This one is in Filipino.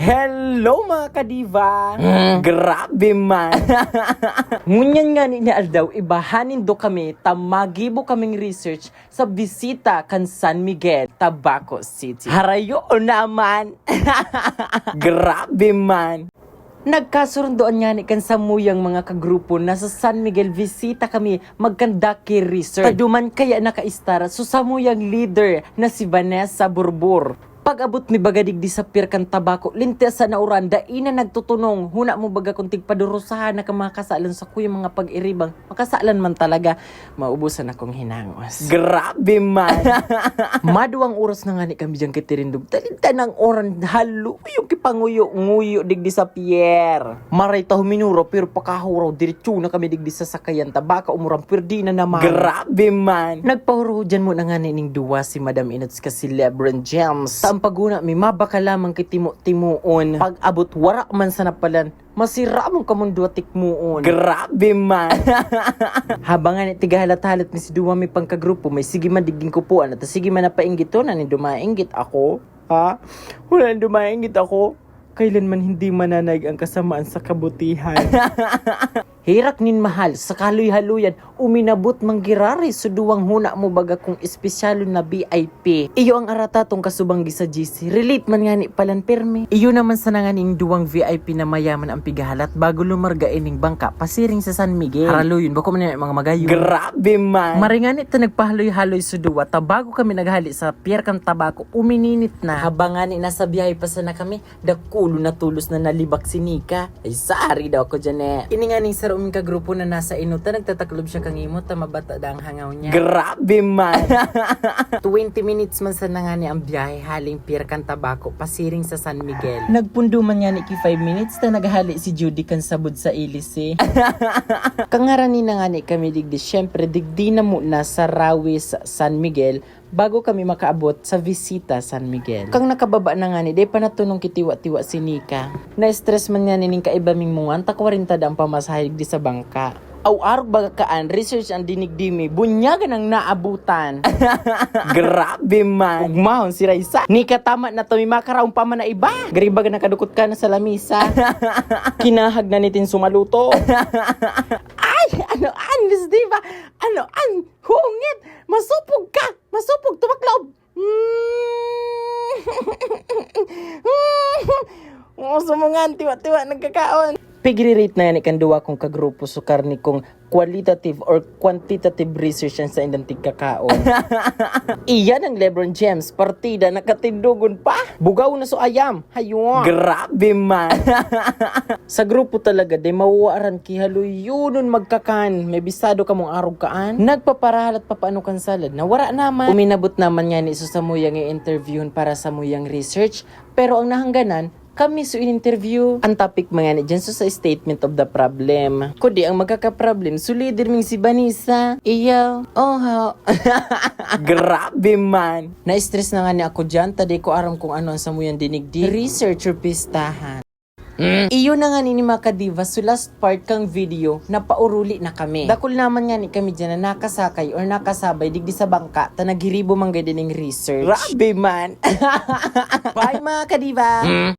Hello mga kadiva! Grabe man! Ngunyan nga ni Aldaw, ibahanin do kami, tamagibo kaming research sa bisita kan San Miguel, Tabaco City. Harayo naman! Grabe man! Nagkasurundoan nga ni kan samuyang mga kagrupo na sa San Miguel bisita kami magkandaki research. Paduman kaya nakaistara so samuyang leader na si Vanessa Burbur. Pag-abot mi bagadig di sa pirkan tabako, linte sa nauran, daina nagtutunong, huna mo baga kung tigpadurusahan na ka makasalan sa kuya mga pag-iribang, makasalan man talaga, maubusan akong hinangos. Grabe man! Maduang oras na nga ni kami diyang kitirindog, talinta ng oran, halo, yung kipanguyo-nguyo digdi sa pier. Maray taho minuro, pero pakahuraw, diretso na kami digdi sa sakayan tabaka, umurang pirdi na naman. Grabe man! Nagpahuro dyan mo na nga ning duwa si Madam Inots ka si LeBron James. Ang paguna, may mabaka lamang kitimo-timoon. Pag-abot, wara man sa napalan, masira mong kamundo at tikmuon. Grabe man! Habangan tigahalat-halat mi si Duwa may pangkagrupo, may sige man diging kupuan, at sige man napainggit to, nanin dumainggit ako. Ha? Wala nang dumainggit ako. Kailan man hindi mananag ang kasamaan sa kabutihan. Hirak nin mahal, sa kaluy-haluyan, uminabot manggirari, suduwang huna mo baga kung espesyalo na VIP. Iyo ang aratatong kasubanggi sa GC, relate man nga ni palan perme. Iyo naman sa nanganing duwang VIP na mayaman ang pigahalat bago lumarga ining bangka, pasiring sa San Miguel. Haraluyon, bako man mga magayon. Grabe man! Maringan ito nagpahaloy-haloy suduwa, tabago kami naghali sa Pierkan Tabaco, umininit na. Habangan ni nasa biyahe pa sana kami, dakulo na tulos na nalibak si Nika. Ay, sorry daw ko dyan eh. Ininganing sa uming kagrupo na nasa inuta, nagtataklob siya kang imot, mabata da ang hangaw niya. Grabe man! 20 minutes man sa nangani ang biyahe, haling Pierkan Tabaco, pasiring sa San Miguel. Nagpundo man nga ni 5 minutes na naghali si Judy kan sabod sa ilis eh. Kangarani na nga ni kami digdi, syempre digdi na muna sa Rawi sa San Miguel, bago kami makaabot sa Visita San Miguel. Kang nakababa na nga ni, day pa natunong kitiwa-tiwa si Nika. Na-stress man nga nining kaibaming mungan, takwarinta da ang pamasahig di sa bangka. Aw-arog bagakaan, research ang dinigdimi, bunyagan ang naabutan. Grabe man! Ugmahon si Raisa. Nika, tama na to, may makaraong pa man na iba. Garibaga nakadukot ka na sa lamisa. Kinahag na nitin sumaluto. Ay, Miss Diva? Hungit! Masupog ka! Masupog! Tumaklaw! Sumungan, tiwa-tiwa, nagkakaon. Pigri-rate na yan ikanduwa kong kagrupo sukar ni kong qualitative or quantitative research yan sa indantig kakaon. Iyan ang LeBron James, partida nakatindugon pa. Bugaw na so ayam, hayong. Grabe man! Sa grupo talaga, de mawaaran kihaloy yunon magkakan. May bisado ka mong arog kaan. Nagpaparahalat pa paano kan salad, nawara naman. Uminabot naman yan iso sa muyang i-interviewin para sa muyang research. Pero ang nahangganan, kami so in-interview. Ang topic mga ni dyan so sa statement of the problem. Kundi ang magkaka-problem, sulidir ming si Vanessa. Iyaw. Oh, how? Grabe man. Na-stress na nga ni ako dyan. Taday ko aram kung ano ang samuyan dinigdi. Researcher pistahan. Iyo na nga ni mga kadiva, so last part kang video, napauruli na kami. Dakol naman nga ni kami dyan na nakasakay or nakasabay digdi sa bangka, ta naghiribo man gaya dining research. Grabe man! Bye mga kadiva!